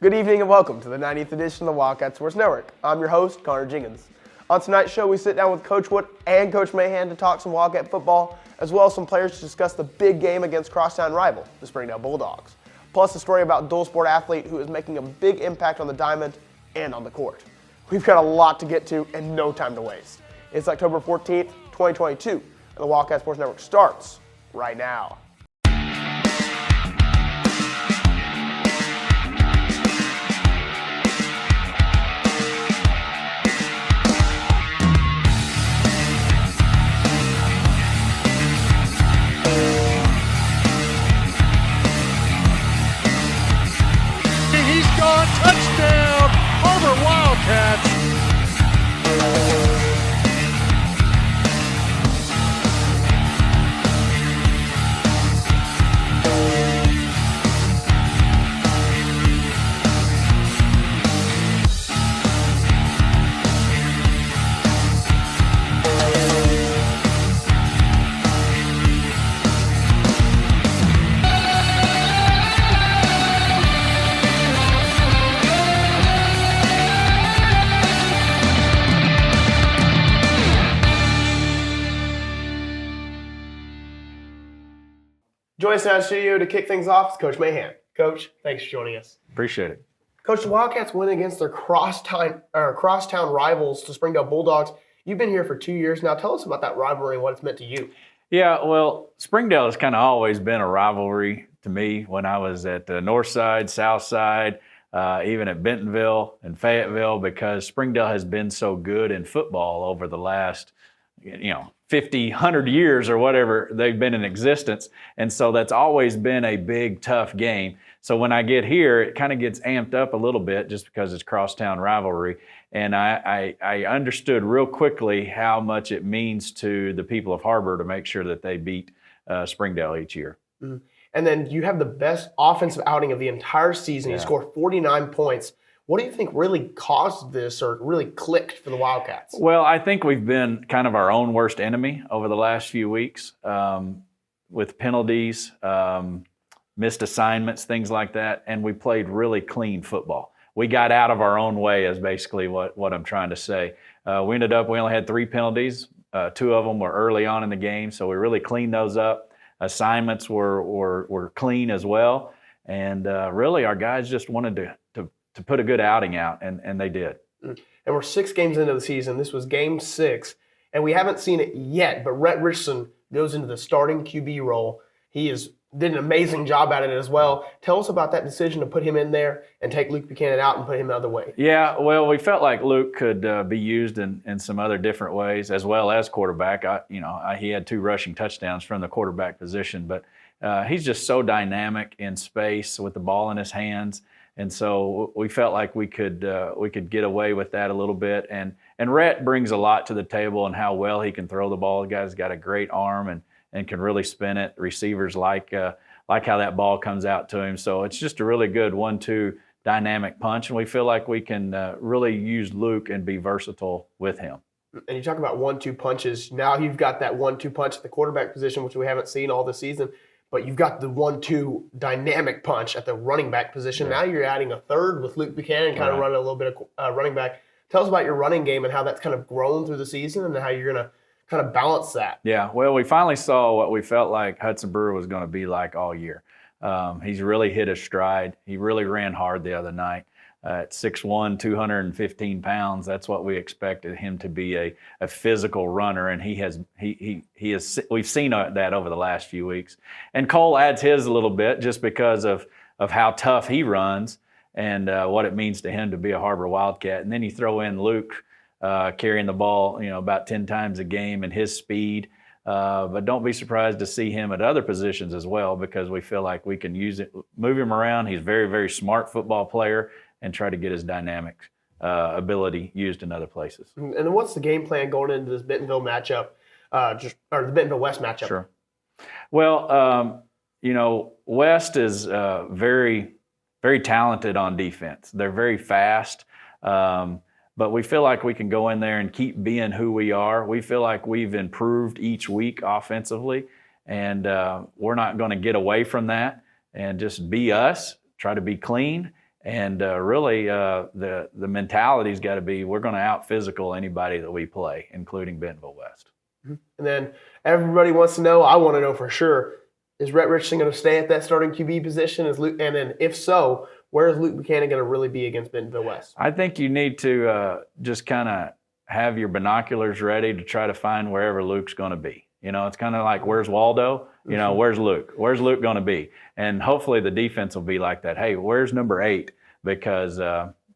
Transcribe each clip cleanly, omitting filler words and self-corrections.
Good evening and welcome to the 90th edition of the Wildcat Sports Network. I'm your host, Connor Jenkins. On tonight's show, we sit down with Coach Wood and Coach Mahan to talk some Wildcat football, as well as some players to discuss the big game against crosstown rival, the Springdale Bulldogs. Plus a story about a dual sport athlete who is making a big impact on the diamond and on the court. We've got a lot to get to and no time to waste. It's October 14th, 2022, and the Wildcat Sports Network starts right now. Touchdown, HAR-BER Wildcats. Joining us now in the studio to kick things off is Coach Mahan. Coach, thanks for joining us. Appreciate it. Coach, the Wildcats win against their crosstown rivals, the Springdale Bulldogs. You've been here for 2 years now. Tell us about that rivalry and what it's meant to you. Yeah, well, Springdale has kind of always been a rivalry to me when I was at the north side, south side, even at Bentonville and Fayetteville, because Springdale has been so good in football over the last, 50, 100 years or whatever they've been in existence. And so that's always been a big, tough game. So when I get here, it kind of gets amped up a little bit just because it's crosstown rivalry. And I understood real quickly how much it means to the people of HAR-BER to make sure that they beat Springdale each year. Mm-hmm. And then you have the best offensive outing of the entire season. Yeah. You scored 49 points. What do you think really caused this or really clicked for the Wildcats? Well, I think we've been kind of our own worst enemy over the last few weeks with penalties, missed assignments, things like that, and we played really clean football. We got out of our own way is basically what I'm trying to say. We only had 3 penalties. 2 of them were early on in the game, so we really cleaned those up. Assignments were clean as well, and really our guys just wanted to put a good outing out, and they did. And we're 6 games into the season. This was game 6, and we haven't seen it yet, but Rhett Richardson goes into the starting QB role. He did an amazing job at it as well. Tell us about that decision to put him in there and take Luke Buchanan out and put him the other way. Yeah, well, we felt like Luke could be used in some other different ways, as well as quarterback. He had 2 rushing touchdowns from the quarterback position, but he's just so dynamic in space with the ball in his hands. And so we felt like we could get away with that a little bit. And Rhett brings a lot to the table and how well he can throw the ball. The guy's got a great arm and can really spin it. Receivers like how that ball comes out to him. So it's just a really good 1-2 dynamic punch. And we feel like we can really use Luke and be versatile with him. And you talk about 1-2 punches. Now you've got that 1-2 punch at the quarterback position, which we haven't seen all this season. But you've got the 1-2 dynamic punch at the running back position. Yeah. Now you're adding a third with Luke Buchanan kind of running a little bit of running back. Tell us about your running game and how that's kind of grown through the season and how you're going to kind of balance that. Yeah, well, we finally saw what we felt like Hudson Brewer was going to be like all year. He's really hit his stride. He really ran hard the other night. At 6'1", 215 pounds, that's what we expected him to be, a physical runner, and he has. We've seen that over the last few weeks. And Cole adds his a little bit just because of how tough he runs and what it means to him to be a HAR-BER Wildcat. And then you throw in Luke carrying the ball, about 10 times a game, and his speed. But don't be surprised to see him at other positions as well, because we feel like we can use it, move him around. He's a very, very smart football player, and try to get his dynamic ability used in other places. And then what's the game plan going into this Bentonville matchup, or the Bentonville West matchup? Sure. Well, West is very, very talented on defense. They're very fast, but we feel like we can go in there and keep being who we are. We feel like we've improved each week offensively, and we're not going to get away from that and just be us, try to be clean, And really, the mentality's got to be we're going to out-physical anybody that we play, including Bentonville West. And then everybody wants to know, I want to know for sure, is Rhett Richardson going to stay at that starting QB position? And then if so, where is Luke Buchanan going to really be against Bentonville West? I think you need to just kind of have your binoculars ready to try to find wherever Luke's going to be. It's kind of like, where's Waldo? Where's Luke? Where's Luke going to be? And hopefully the defense will be like that. Hey, where's number 8? Because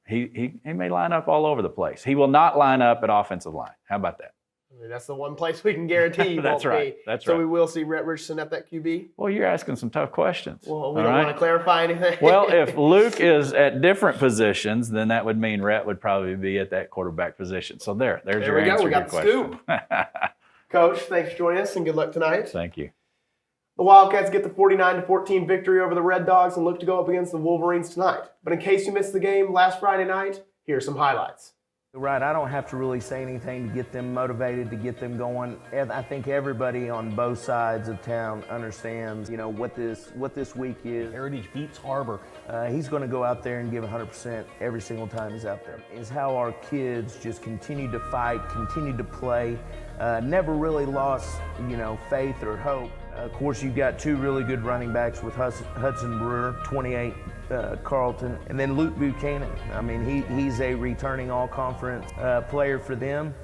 he may line up all over the place. He will not line up at offensive line. How about that? I mean, that's the one place we can guarantee you That's won't right. be. That's so right. we will see Rhett Richardson at that QB? Well, you're asking some tough questions. Well, we don't want to clarify anything. Well, if Luke is at different positions, then that would mean Rhett would probably be at that quarterback position. So there's your answer. We got the scoop. Coach, thanks for joining us, and good luck tonight. Thank you. The Wildcats get the 49-14 victory over the Red Dogs and look to go up against the Wolverines tonight. But in case you missed the game last Friday night, here are some highlights. Right, I don't have to really say anything to get them motivated, to get them going. I think everybody on both sides of town understands, what this week is. Heritage beats HAR-BER. He's going to go out there and give 100% every single time he's out there. Is how our kids just continue to fight, continue to play, never really lost, faith or hope. Of course, you've got 2 really good running backs with Hudson Brewer, 28, Carlton, and then Luke Buchanan. I mean, he's a returning all-conference player for them.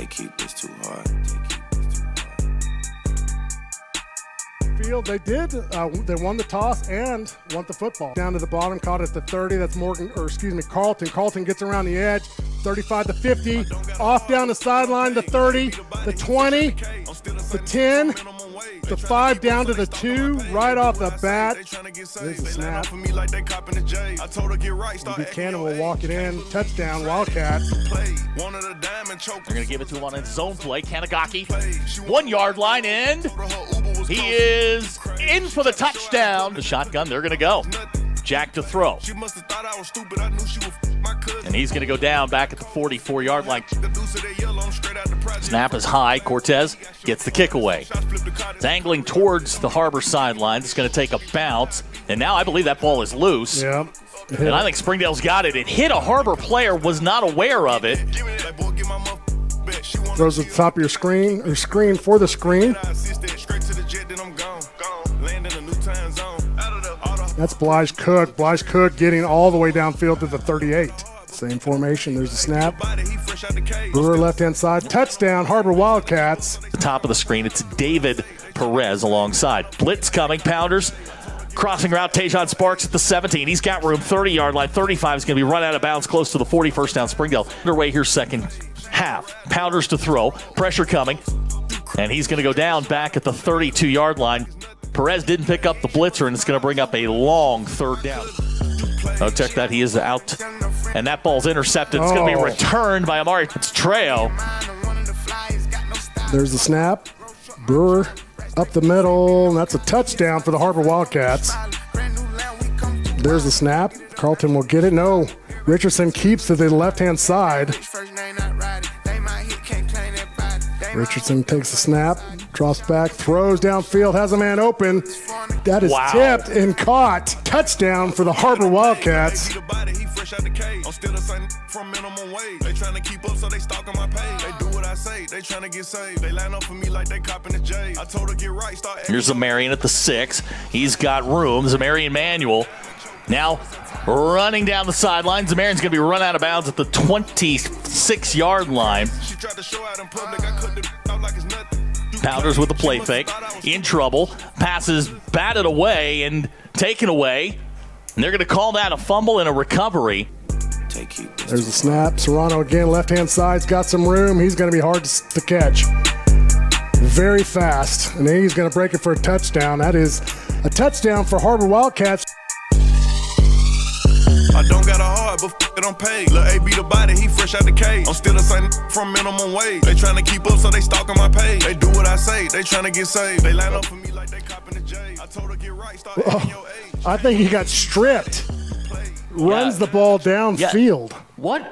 Keep this too hard. Field, they did. They won the toss and won the football. Down to the bottom, caught at the 30. That's Carlton. Carlton gets around the edge. 35 to 50. Off down the sideline, the 30, the 20, the 10, the 5 down to the 2. Right off the bat. There's a snap. Buchanan will walk it in. Touchdown, Wildcats. They're going to give it to him on a zone play. Kanagaki, 1 yard line, and he is in for the touchdown. The shotgun, they're going to go. Jack to throw. And he's going to go down back at the 44-yard line. Snap is high. Cortez gets the kick away. It's angling towards the HAR-BER sideline. It's going to take a bounce. And now I believe that ball is loose. Yep. And I think Springdale's got it. It hit a HAR-BER player, was not aware of it. Throws at the top of your screen, or screen for the screen. That's Blige Cook. Blige Cook getting all the way downfield to the 38. Same formation. There's a snap. Brewer left-hand side. Touchdown, HAR-BER Wildcats. The top of the screen, it's David Perez alongside. Blitz coming, Pounders. Crossing route, Tajon Sparks at the 17. He's got room, 30-yard line. 35 is going to be run out of bounds close to the 41st down. Springdale underway here second half. Pounders to throw. Pressure coming. And he's going to go down back at the 32-yard line. Perez didn't pick up the blitzer, and it's going to bring up a long 3rd down. Oh, check that. He is out. And that ball's intercepted. It's going to be returned by Amari Treo. There's the snap. Brewer up the middle, and that's a touchdown for the HAR-BER Wildcats. There's the snap. Carlton will get it. No. Richardson keeps to the left-hand side. Richardson takes the snap, drops back, throws downfield, has a man open. That is tipped and caught. Touchdown for the HAR-BER Wildcats. Here's Zamarian at the 6. He's got room. Zamarian Manuel now running down the sideline. Zamarian's going to be run out of bounds at the 26-yard line. Pounders with the play fake. In trouble. Passes batted away and taken away. And they're going to call that a fumble and a recovery. There's a snap. Serrano again, left-hand side's got some room. He's going to be hard to catch. Very fast. And then he's going to break it for a touchdown. That is a touchdown for HAR-BER Wildcats. I don't got a heart, but it don't pay. Lil' AB the body, he fresh out the cage. I'm still the same from minimum wage. They tryna keep up, so they stalking my page. They do what I say, they tryna get saved. They line up for me like they copping the J. I told her get right, start hitting your age. I think he got stripped. Runs the ball downfield. What?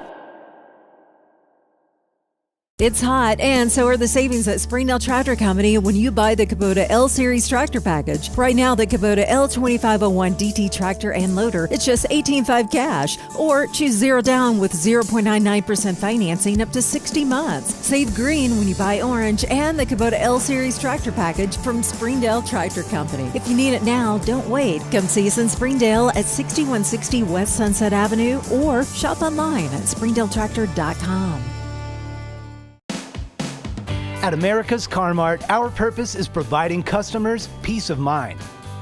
It's hot, and so are the savings at Springdale Tractor Company when you buy the Kubota L-Series tractor package. Right now, the Kubota L2501 DT tractor and loader, it's just $18,500 cash. Or choose 0 down with 0.99% financing up to 60 months. Save green when you buy orange and the Kubota L-Series tractor package from Springdale Tractor Company. If you need it now, don't wait. Come see us in Springdale at 6160 West Sunset Avenue or shop online at springdaletractor.com. At America's Car Mart, our purpose is providing customers peace of mind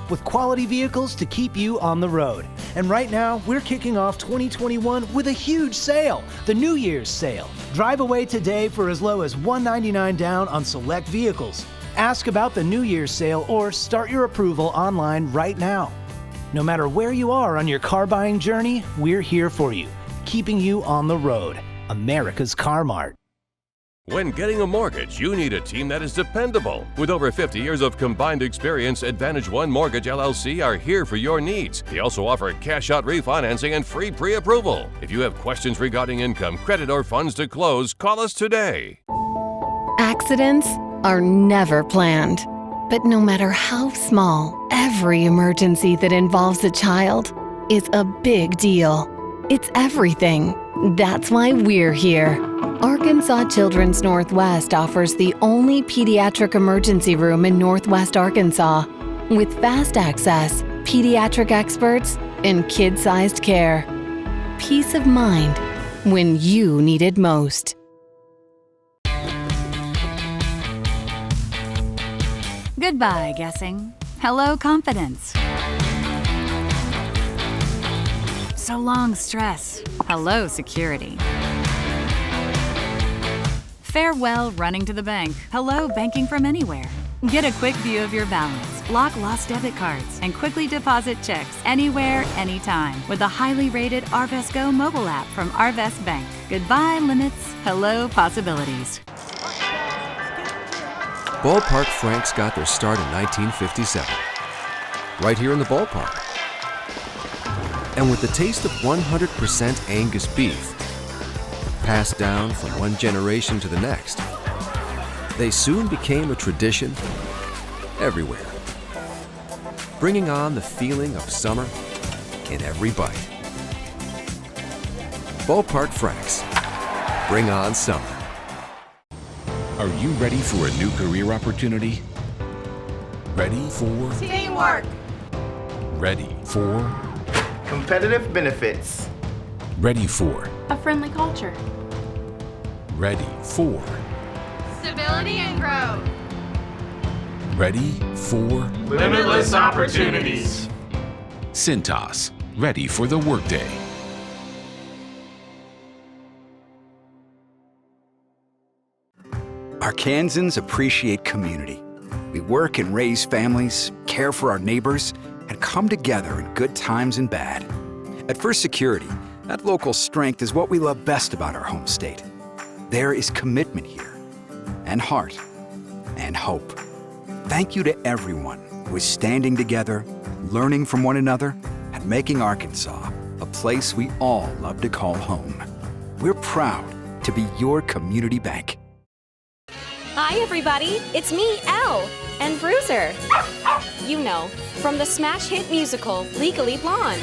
with quality vehicles to keep you on the road. And right now, we're kicking off 2021 with a huge sale, the New Year's sale. Drive away today for as low as $199 down on select vehicles. Ask about the New Year's sale or start your approval online right now. No matter where you are on your car buying journey, we're here for you, keeping you on the road. America's Car Mart. When getting a mortgage, you need a team that is dependable. With over 50 years of combined experience, Advantage One Mortgage LLC are here for your needs. They also offer cash-out refinancing and free pre-approval. If you have questions regarding income, credit, or funds to close, call us today. Accidents are never planned. But no matter how small, every emergency that involves a child is a big deal. It's everything. That's why we're here. Arkansas Children's Northwest offers the only pediatric emergency room in Northwest Arkansas with fast access, pediatric experts, and kid-sized care. Peace of mind when you need it most. Goodbye, guessing. Hello, confidence. So long, stress. Hello, security. Farewell, running to the bank. Hello, banking from anywhere. Get a quick view of your balance, block lost debit cards, and quickly deposit checks anywhere, anytime with the highly rated Arvest Go mobile app from Arvest Bank. Goodbye, limits. Hello, possibilities. Ballpark Franks got their start in 1957, right here in the ballpark. And with the taste of 100% Angus beef, passed down from one generation to the next, they soon became a tradition everywhere, bringing on the feeling of summer in every bite. Ballpark Franks, bring on summer. Are you ready for a new career opportunity? Ready for teamwork? Ready for competitive benefits? Ready for a friendly culture? Ready for stability and growth? Ready for limitless opportunities? Cintas, ready for the workday. Arkansans appreciate community. We work and raise families, care for our neighbors, and come together in good times and bad. At First Security, that local strength is what we love best about our home state. There is commitment here, and heart, and hope. Thank you to everyone who is standing together, learning from one another, and making Arkansas a place we all love to call home. We're proud to be your community bank. Hi, everybody. It's me, Elle, and Bruiser. You know, from the smash hit musical, Legally Blonde.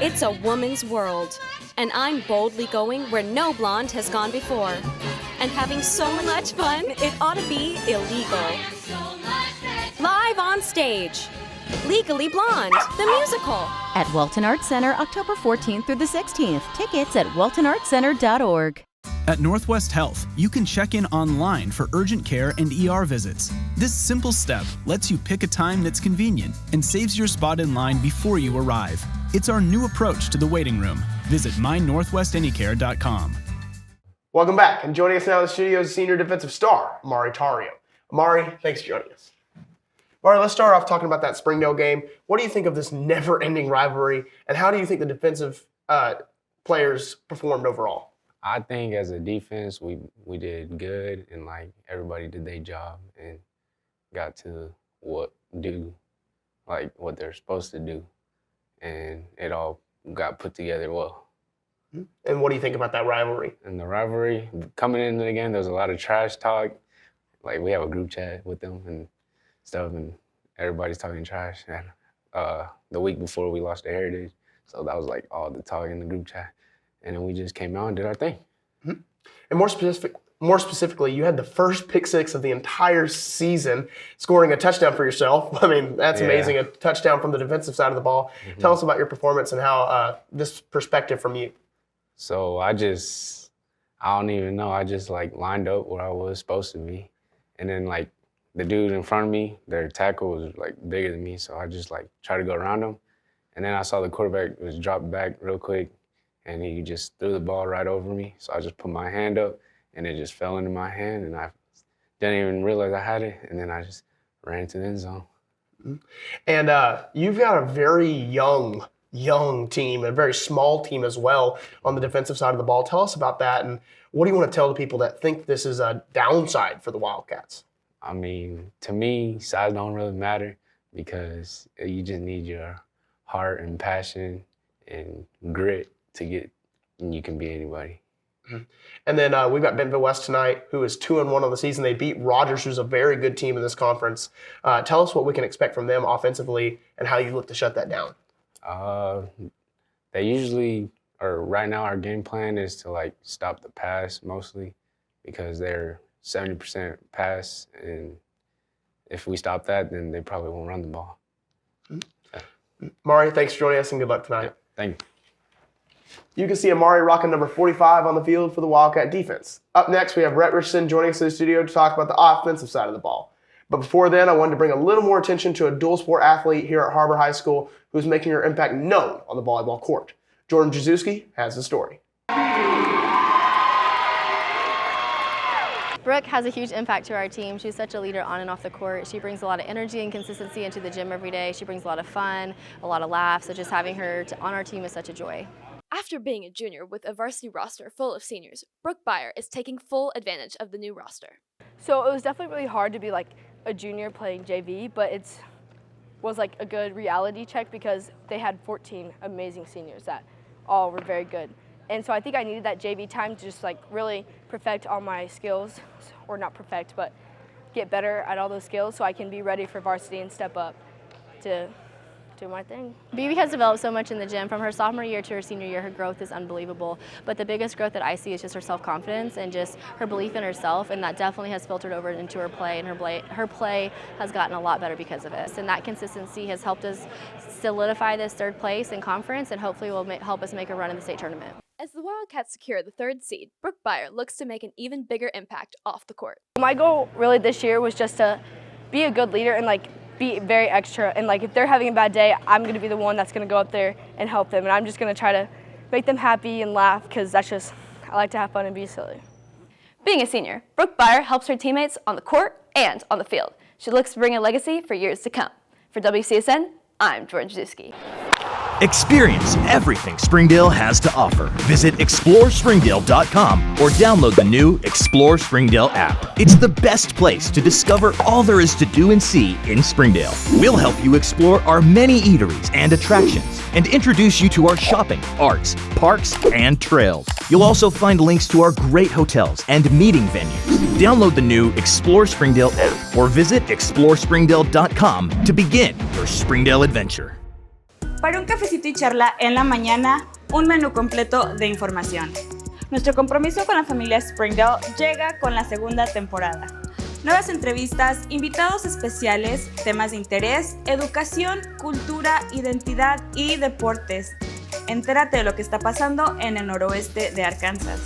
It's a woman's world, and I'm boldly going where no blonde has gone before. And having so much fun, it ought to be illegal. Live on stage, Legally Blonde, the musical. At Welton Arts Center, October 14th through the 16th. Tickets at weltonartscenter.org. At Northwest Health, you can check in online for urgent care and ER visits. This simple step lets you pick a time that's convenient and saves your spot in line before you arrive. It's our new approach to the waiting room. Visit mynorthwestanycare.com. Welcome back, and joining us now in the studio is senior defensive star, Amari Tario. Amari, thanks for joining us. Amari, let's start off talking about that Springdale game. What do you think of this never-ending rivalry, and how do you think the defensive players performed overall? I think as a defense, we did good, and like everybody did their job and got to what they're supposed to do, and it all got put together well. And what do you think about that rivalry? And the rivalry, coming into the game, there was a lot of trash talk. Like, we have a group chat with them and stuff, and everybody's talking trash. And the week before, we lost to Heritage, so that was like all the talk in the group chat. And then we just came out and did our thing. Mm-hmm. And more specifically, you had the first pick six of the entire season, scoring a touchdown for yourself. I mean, that's amazing, a touchdown from the defensive side of the ball. Mm-hmm. Tell us about your performance and how this perspective from you. So I don't even know. I just like lined up where I was supposed to be. And then like the dude in front of me, their tackle was like bigger than me. So I just like tried to go around him. And then I saw the quarterback was dropped back real quick and he just threw the ball right over me. So I just put my hand up and it just fell into my hand and I didn't even realize I had it. And then I just ran to the end zone. And you've got a very young team, a very small team as well on the defensive side of the ball. Tell us about that, and what do you want to tell the people that think this is a downside for the Wildcats? I mean, to me, size don't really matter because you just need your heart and passion and grit to get, and you can be anybody. Mm-hmm. And then we've got Bentonville West tonight, who is 2-1 on the season. They beat Rogers, who's a very good team in this conference. Tell us what we can expect from them offensively and how you look to shut that down. They usually, or right now our game plan is to like stop the pass mostly because they're 70% pass, and if we stop that, then they probably won't run the ball. Mari, thanks for joining us and good luck tonight. Yeah, thank you. You can see Amari rocking number 45 on the field for the Wildcat defense. Up next, we have Rhett Richardson joining us in the studio to talk about the offensive side of the ball. But before then, I wanted to bring a little more attention to a dual sport athlete here at HAR-BER High School who's making her impact known on the volleyball court. Jordan Jazewski has the story. Brooke has a huge impact to our team. She's such a leader on and off the court. She brings a lot of energy and consistency into the gym every day. She brings a lot of fun, a lot of laughs, so just having her on our team is such a joy. After being a junior with a varsity roster full of seniors, Brooke BER is taking full advantage of the new roster. So it was definitely really hard to be like a junior playing JV, but it was like a good reality check because they had 14 amazing seniors that all were very good. And so I think I needed that JV time to just like really perfect all my skills, or not perfect, but get better at all those skills so I can be ready for varsity and step up to do my thing. BB has developed so much in the gym. From her sophomore year to her senior year, her growth is unbelievable. But the biggest growth that I see is just her self-confidence and just her belief in herself, and that definitely has filtered over into her play, and her play has gotten a lot better because of it. And that consistency has helped us solidify this third place in conference, and hopefully will help us make a run in the state tournament. As the Wildcats secure the third seed, Brooke BER looks to make an even bigger impact off the court. My goal really this year was just to be a good leader and like be very extra, and like if they're having a bad day, I'm going to be the one that's going to go up there and help them, and I'm just going to try to make them happy and laugh because that's just, I like to have fun and be silly. Being a senior, Brooke BER helps her teammates on the court and on the field. She looks to bring a legacy for years to come. For WCSN, I'm Jordan Jazewski. Experience everything Springdale has to offer. Visit explorespringdale.com or download the new Explore Springdale app. It's the best place to discover all there is to do and see in Springdale. We'll help you explore our many eateries and attractions and introduce you to our shopping, arts, parks, and trails. You'll also find links to our great hotels and meeting venues. Download the new Explore Springdale app or visit explorespringdale.com to begin your Springdale adventure. Para un cafecito y charla en la mañana, un menú completo de información. Nuestro compromiso con la familia Springdale llega con la segunda temporada. Nuevas entrevistas, invitados especiales, temas de interés, educación, cultura, identidad y deportes. Entérate de lo que está pasando en el noroeste de Arkansas.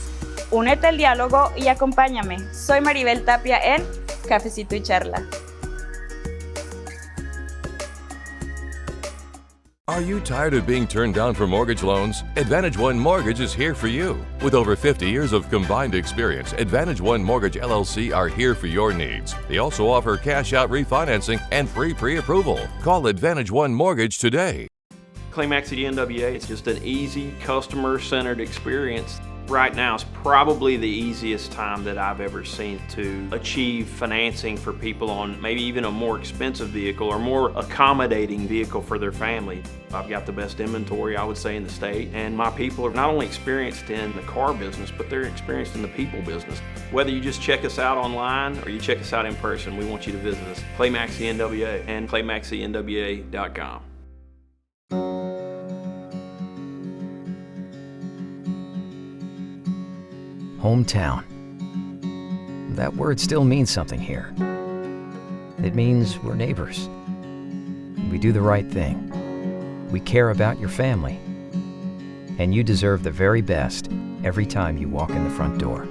Únete al diálogo y acompáñame. Soy Maribel Tapia en Cafecito y Charla. Are you tired of being turned down for mortgage loans? Advantage One Mortgage is here for you. With over 50 years of combined experience, Advantage One Mortgage LLC are here for your needs. They also offer cash-out refinancing and free pre-approval. Call Advantage One Mortgage today. Climax at NWA, it's just an easy, customer-centered experience. Right now is probably the easiest time that I've ever seen to achieve financing for people on maybe even a more expensive vehicle or more accommodating vehicle for their family. I've got the best inventory, I would say, in the state, and my people are not only experienced in the car business, but they're experienced in the people business. Whether you just check us out online or you check us out in person, we want you to visit us. Claymaxie NWA and claymaxienwa.com. Hometown. That word still means something here. It means we're neighbors. We do the right thing. We care about your family. And you deserve the very best every time you walk in the front door.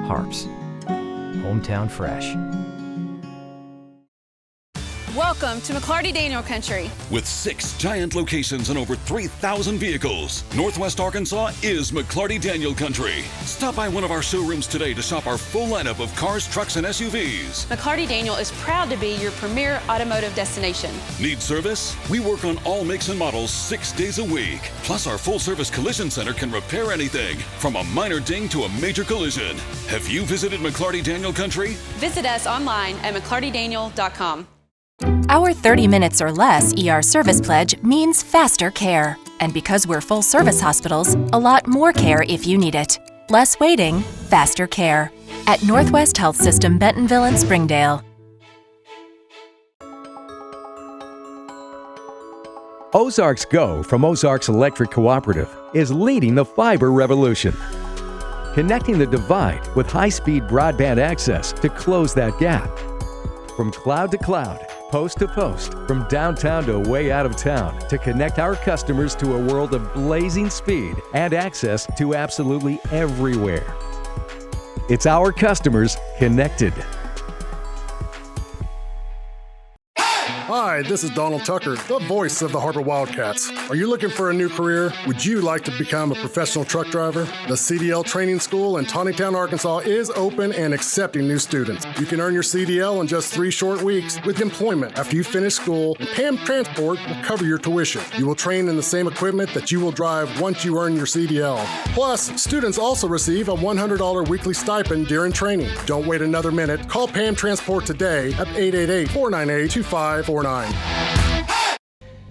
HAR-BER. Hometown fresh. Welcome to McLarty Daniel Country. With 6 giant locations and over 3,000 vehicles, Northwest Arkansas is McLarty Daniel Country. Stop by one of our showrooms today to shop our full lineup of cars, trucks, and SUVs. McLarty Daniel is proud to be your premier automotive destination. Need service? We work on all makes and models 6 days a week. Plus, our full-service collision center can repair anything, from a minor ding to a major collision. Have you visited McLarty Daniel Country? Visit us online at mclartydaniel.com. Our 30 minutes or less ER service pledge means faster care. And because we're full service hospitals, a lot more care if you need it. Less waiting, faster care. At Northwest Health System Bentonville and Springdale. Ozarks Go from Ozarks Electric Cooperative is leading the fiber revolution. Connecting the divide with high-speed broadband access to close that gap. From cloud to cloud, post to post, from downtown to way out of town, to connect our customers to a world of blazing speed and access to absolutely everywhere. It's our customers connected. Hi, this is Donald Tucker, the voice of the Har-BER Wildcats. Are you looking for a new career? Would you like to become a professional truck driver? The CDL Training School in Taneytown, Arkansas is open and accepting new students. You can earn your CDL in just 3 short weeks with employment after you finish school, and PAM Transport will cover your tuition. You will train in the same equipment that you will drive once you earn your CDL. Plus, students also receive a $100 weekly stipend during training. Don't wait another minute. Call PAM Transport today at 888-498-2549.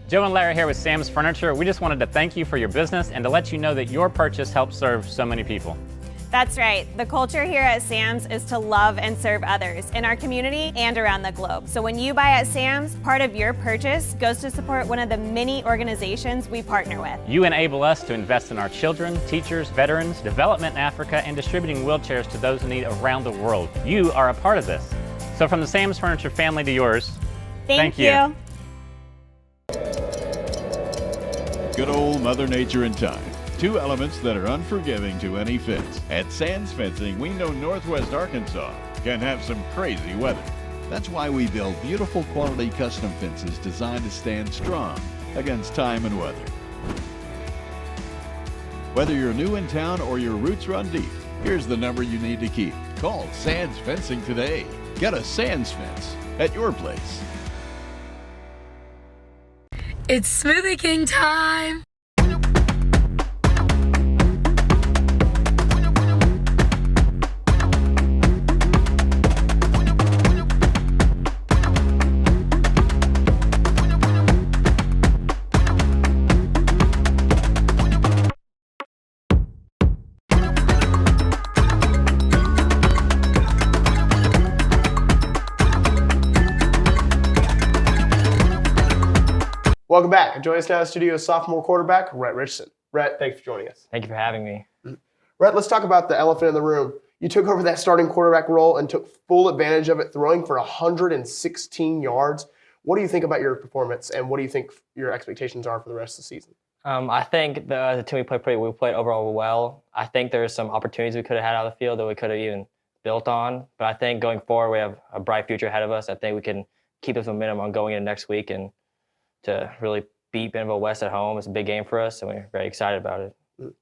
Joe and Larry here with Sam's Furniture. We just wanted to thank you for your business and to let you know that your purchase helps serve so many people. That's right. The culture here at Sam's is to love and serve others in our community and around the globe. So when you buy at Sam's, part of your purchase goes to support one of the many organizations we partner with. You enable us to invest in our children, teachers, veterans, development in Africa, and distributing wheelchairs to those in need around the world. You are a part of this. So from the Sam's Furniture family to yours, Thank you. Good old Mother Nature and time. 2 elements that are unforgiving to any fence. At Sands Fencing, we know Northwest Arkansas can have some crazy weather. That's why we build beautiful quality custom fences designed to stand strong against time and weather. Whether you're new in town or your roots run deep, here's the number you need to keep. Call Sands Fencing today. Get a Sands fence at your place. It's Smoothie King time! Welcome back. Joining us now in the studio is sophomore quarterback Rhett Richardson. Rhett, thanks for joining us. Thank you for having me. Rhett, let's talk about the elephant in the room. You took over that starting quarterback role and took full advantage of it, throwing for 116 yards. What do you think about your performance, and what do you think your expectations are for the rest of the season? I think the team we played overall well. I think there's some opportunities we could have had out of the field that we could have even built on. But I think going forward, we have a bright future ahead of us. I think we can keep this momentum on going into next week and to really beat Bentonville West at home. It's a big game for us, and we're very excited about it.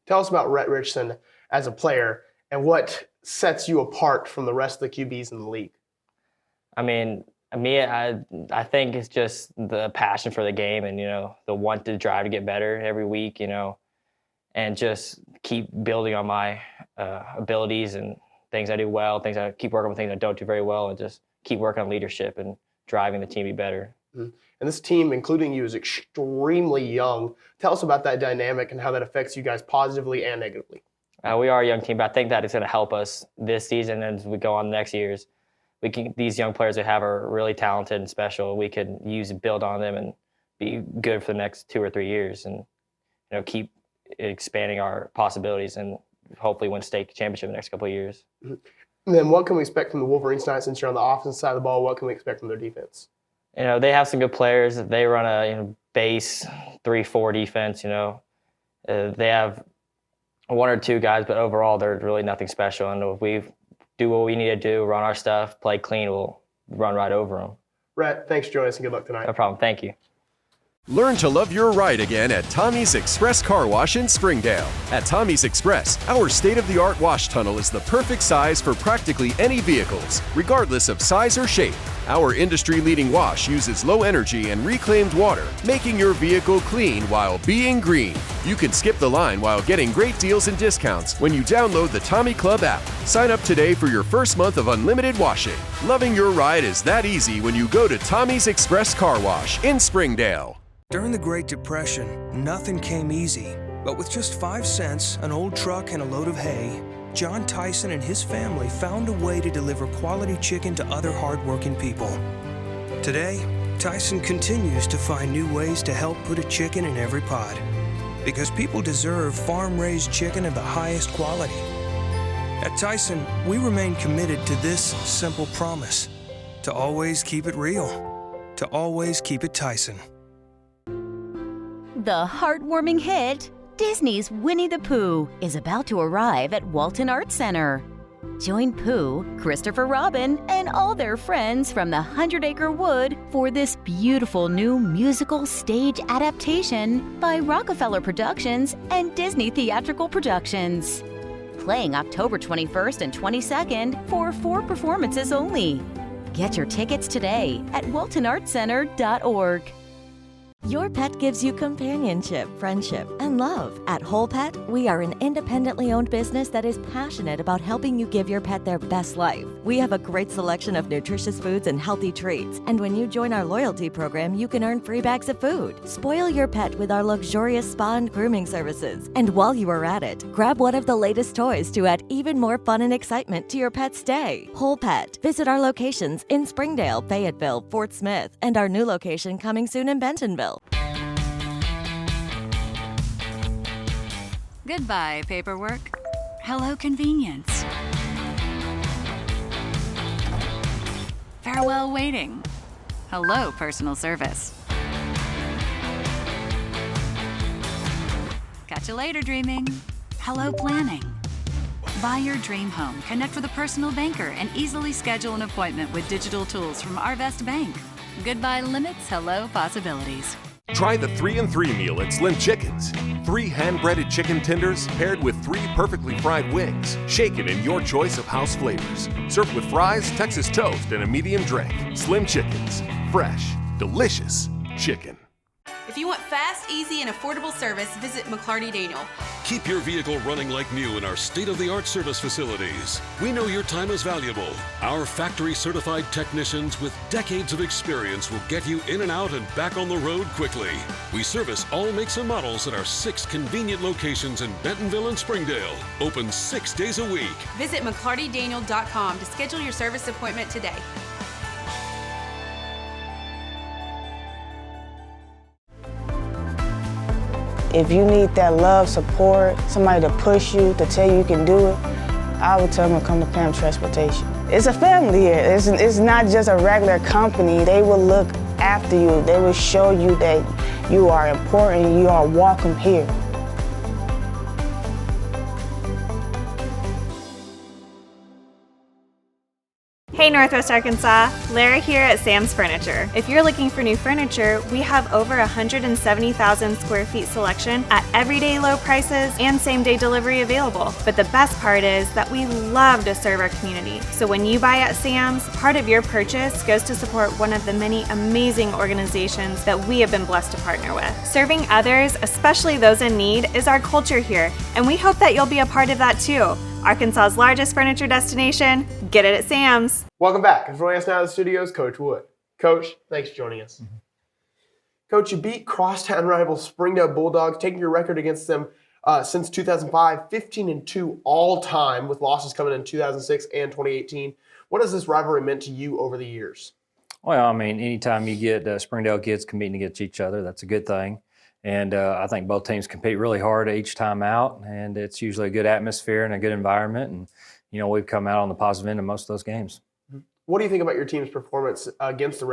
Tell us about Rhett Richardson as a player and what sets you apart from the rest of the QBs in the league. I mean, I think it's just the passion for the game and, the want to drive to get better every week, and just keep building on my abilities and things I do well, keep working with things I don't do very well, and just keep working on leadership and driving the team to be better. Mm-hmm. And this team, including you, is extremely young. Tell us about that dynamic and how that affects you guys positively and negatively. We are a young team, but I think that it's going to help us this season and as we go on next years. These young players we have are really talented and special. We could build on them and be good for the next 2 or 3 years, and keep expanding our possibilities and hopefully win state championship in the next couple of years. Mm-hmm. And then what can we expect from the Wolverines tonight since you're on the offensive side of the ball? What can we expect from their defense? They have some good players. They run a base 3-4 defense. They have 1 or 2 guys, but overall they're really nothing special. And if we do what we need to do, run our stuff, play clean, we'll run right over them. Rhett, thanks for joining us and good luck tonight. No problem. Thank you. Learn to love your ride again at Tommy's Express Car Wash in Springdale. At Tommy's Express, our state-of-the-art wash tunnel is the perfect size for practically any vehicles, regardless of size or shape. Our industry-leading wash uses low energy and reclaimed water, making your vehicle clean while being green. You can skip the line while getting great deals and discounts when you download the Tommy Club app. Sign up today for your first month of unlimited washing. Loving your ride is that easy when you go to Tommy's Express Car Wash in Springdale. During the Great Depression, nothing came easy. But with just 5 cents, an old truck, and a load of hay, John Tyson and his family found a way to deliver quality chicken to other hardworking people. Today, Tyson continues to find new ways to help put a chicken in every pot. Because people deserve farm-raised chicken of the highest quality. At Tyson, we remain committed to this simple promise: to always keep it real, to always keep it Tyson. The heartwarming hit, Disney's Winnie the Pooh, is about to arrive at Walton Arts Center. Join Pooh, Christopher Robin, and all their friends from the 100-Acre Wood for this beautiful new musical stage adaptation by Rockefeller Productions and Disney Theatrical Productions. Playing October 21st and 22nd for 4 performances only. Get your tickets today at waltonartscenter.org. Your pet gives you companionship, friendship, and love. At Whole Pet, we are an independently owned business that is passionate about helping you give your pet their best life. We have a great selection of nutritious foods and healthy treats. And when you join our loyalty program, you can earn free bags of food. Spoil your pet with our luxurious spa and grooming services. And while you are at it, grab one of the latest toys to add even more fun and excitement to your pet's day. Whole Pet. Visit our locations in Springdale, Fayetteville, Fort Smith, and our new location coming soon in Bentonville. Goodbye, paperwork. Hello, convenience. Farewell, waiting. Hello, personal service. Catch you later, dreaming. Hello, planning. Buy your dream home, connect with a personal banker, and easily schedule an appointment with digital tools from Arvest Bank. Goodbye limits, hello possibilities. Try the 3-and-3 meal at Slim Chickens. 3 hand-breaded chicken tenders paired with 3 perfectly fried wings, shaken in your choice of house flavors. Served with fries, Texas toast, and a medium drink. Slim Chickens. Fresh, delicious chicken. If you want fast, easy, and affordable service, visit McClarty Daniel. Keep your vehicle running like new in our state-of-the-art service facilities. We know your time is valuable. Our factory-certified technicians with decades of experience will get you in and out and back on the road quickly. We service all makes and models at our 6 convenient locations in Bentonville and Springdale. Open 6 days a week. Visit McClartyDaniel.com to schedule your service appointment today. If you need that love, support, somebody to push you, to tell you can do it, I would tell them to come to Pam Transportation. It's a family here. It's not just a regular company. They will look after you. They will show you that you are important, you are welcome here. Hey Northwest Arkansas, Lara here at Sam's Furniture. If you're looking for new furniture, we have over 170,000 square feet selection at everyday low prices and same-day delivery available. But the best part is that we love to serve our community. So when you buy at Sam's, part of your purchase goes to support one of the many amazing organizations that we have been blessed to partner with. Serving others, especially those in need, is our culture here, and we hope that you'll be a part of that too. Arkansas's largest furniture destination, get it at Sam's. Welcome back. And joining us now in the studio is Coach Wood. Coach, thanks for joining us. Coach, you beat crosstown rival Springdale Bulldogs, taking your record against them since 2005, 15-2 all time, with losses coming in 2006 and 2018. What has this rivalry meant to you over the years? Well, I mean, anytime you get Springdale kids competing against each other, that's a good thing. And I think both teams compete really hard each time out, and it's usually a good atmosphere and a good environment. And, you know, we've come out on the positive end of most of those games. What do you think about your team's performance against the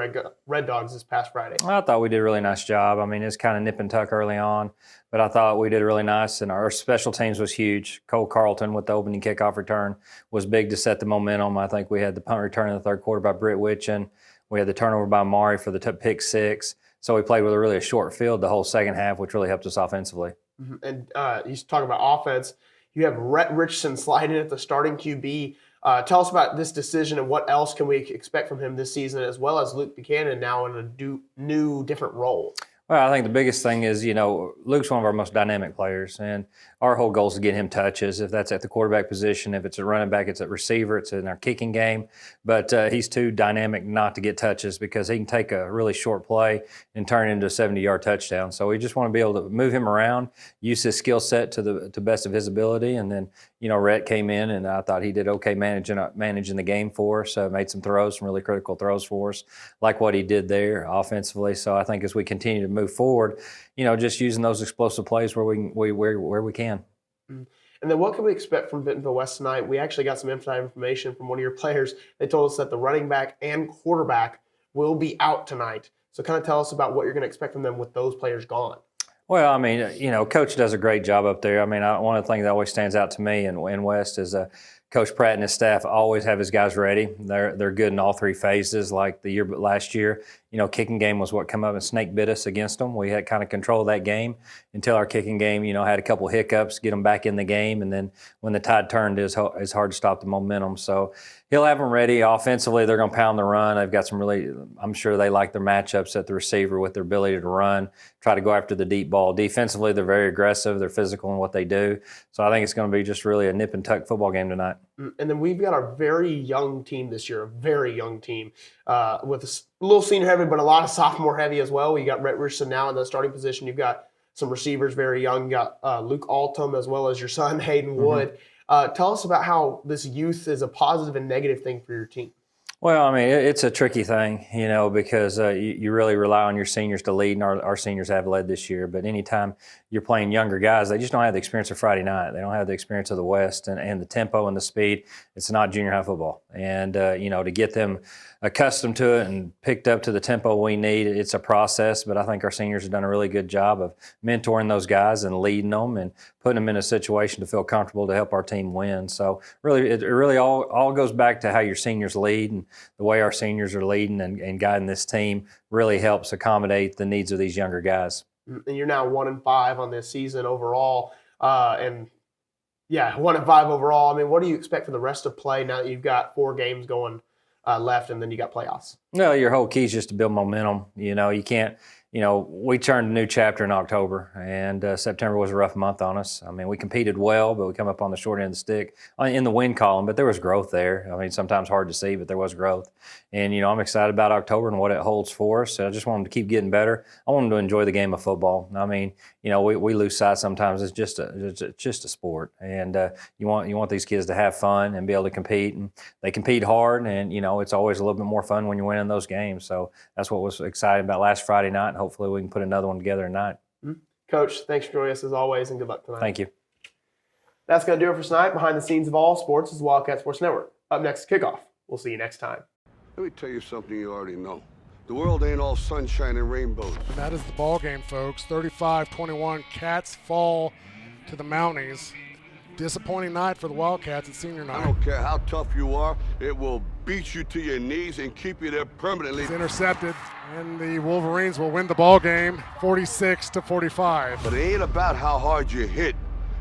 Red Dogs this past Friday? I thought we did a really nice job. I mean, it's kind of nip and tuck early on, but I thought we did really nice, and our special teams was huge. Cole Carlton with the opening kickoff return was big to set the momentum. I think we had the punt return in the third quarter by Britt Witchen. We had the turnover by Mari for the pick six. So we played with a short field the whole second half, which really helped us offensively. And you talk about offense. You have Rhett Richardson sliding at the starting QB. Tell us about this decision and what else can we expect from him this season, as well as Luke Buchanan now in a new, different role. Well, I think the biggest thing is, you know, Luke's one of our most dynamic players, and our whole goal is to get him touches. If that's at the quarterback position, if it's a running back, it's at receiver, it's in our kicking game. But he's too dynamic not to get touches because he can take a really short play and turn it into a 70-yard touchdown. So we just want to be able to move him around, use his skill set to the best of his ability. And then, you know, Rhett came in, and I thought he did okay managing the game for us. Made some throws, some really critical throws for us, like what he did there offensively. So I think as we continue to move forward, you know, just using those explosive plays where we can. And then what can we expect from Bentonville West tonight? We actually got some inside information from one of your players. They told us that the running back and quarterback will be out tonight. So kind of tell us about what you're going to expect from them with those players gone. Well, I mean, you know, Coach does a great job up there. I mean, one of the things that always stands out to me in West is Coach Pratt and his staff always have his guys ready. They're good in all three phases. Like last year, you know, kicking game was what come up and snake bit us against them. We had kind of control of that game until our kicking game, you know, had a couple hiccups, get them back in the game, and then when the tide turned, it's hard to stop the momentum. So he'll have them ready. Offensively, they're going to pound the run. They've got some really, I'm sure they like their matchups at the receiver with their ability to run, try to go after the deep ball. Defensively, they're very aggressive. They're physical in what they do. So I think it's going to be just really a nip and tuck football game tonight. And then we've got a very young team this year, a very young team with a little senior heavy, but a lot of sophomore heavy as well. You got Rhett Richardson now in the starting position. You've got some receivers very young. You got Luke Altum as well as your son, Hayden Wood. Tell us about how this youth is a positive and negative thing for your team. Well, I mean, it's a tricky thing, you know, because you really rely on your seniors to lead, and our seniors have led this year. But anytime you're playing younger guys, they just don't have the experience of Friday night. They don't have the experience of the West and the tempo and the speed. It's not junior high football. And, you know, to get them accustomed to it and picked up to the tempo we need, it's a process. But I think our seniors have done a really good job of mentoring those guys and leading them and putting them in a situation to feel comfortable to help our team win. So really, it really all goes back to how your seniors lead, and the way our seniors are leading and guiding this team really helps accommodate the needs of these younger guys. And you're now 1-5 on this season overall. 1-5 overall. I mean, what do you expect for the rest of play now that you've got 4 games going left and then you got playoffs? No, your whole key is just to build momentum. You know, you can't, you know, we turned a new chapter in October, and September was a rough month on us. I mean, we competed well, but we come up on the short end of the stick in the win column, but there was growth there. I mean, sometimes hard to see, but there was growth. And, you know, I'm excited about October and what it holds for us. I just want them to keep getting better. I want them to enjoy the game of football. I mean, you know, we lose sight sometimes. It's just a sport. And you want these kids to have fun and be able to compete. And they compete hard, and, you know, it's always a little bit more fun when you're winning those games. So that's what was exciting about last Friday night, and hopefully we can put another one together tonight. Coach, thanks for joining us as always, and good luck tonight. Thank you. That's going to do it for tonight. Behind the scenes of all sports is the Wildcat Sports Network. Up next, kickoff. We'll see you next time. Let me tell you something you already know. The world ain't all sunshine and rainbows. And that is the ball game, folks. 35-21, Cats fall to the Mounties. Disappointing night for the Wildcats at senior night. I don't care how tough you are, it will beat you to your knees and keep you there permanently. It's intercepted, and the Wolverines will win the ball game 46-45. But it ain't about how hard you hit.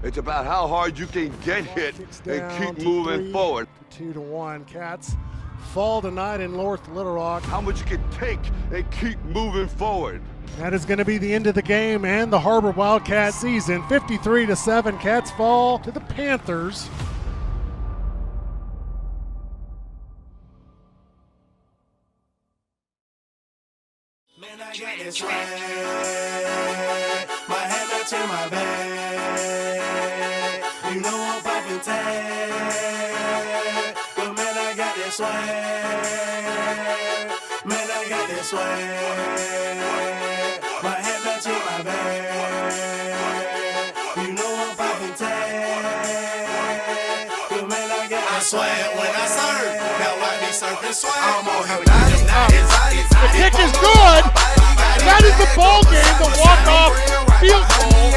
It's about how hard you can get hit and keep moving forward. 2-1. Cats fall tonight in North Little Rock. How much you can take and keep moving forward. That is going to be the end of the game and the Har-BER Wildcat season. 53-7. Cats fall to the Panthers. Man, I got this swag. My head not to my bag. You know I'm popping tag. But man, I got this swag. Man, I got this swag. My head not to my bag. You know I'm popping tag. But man, I got this swag. When I surf, now I be surfing swag. I'm on her The kick is good. That is the ball game. The walk-off field goal.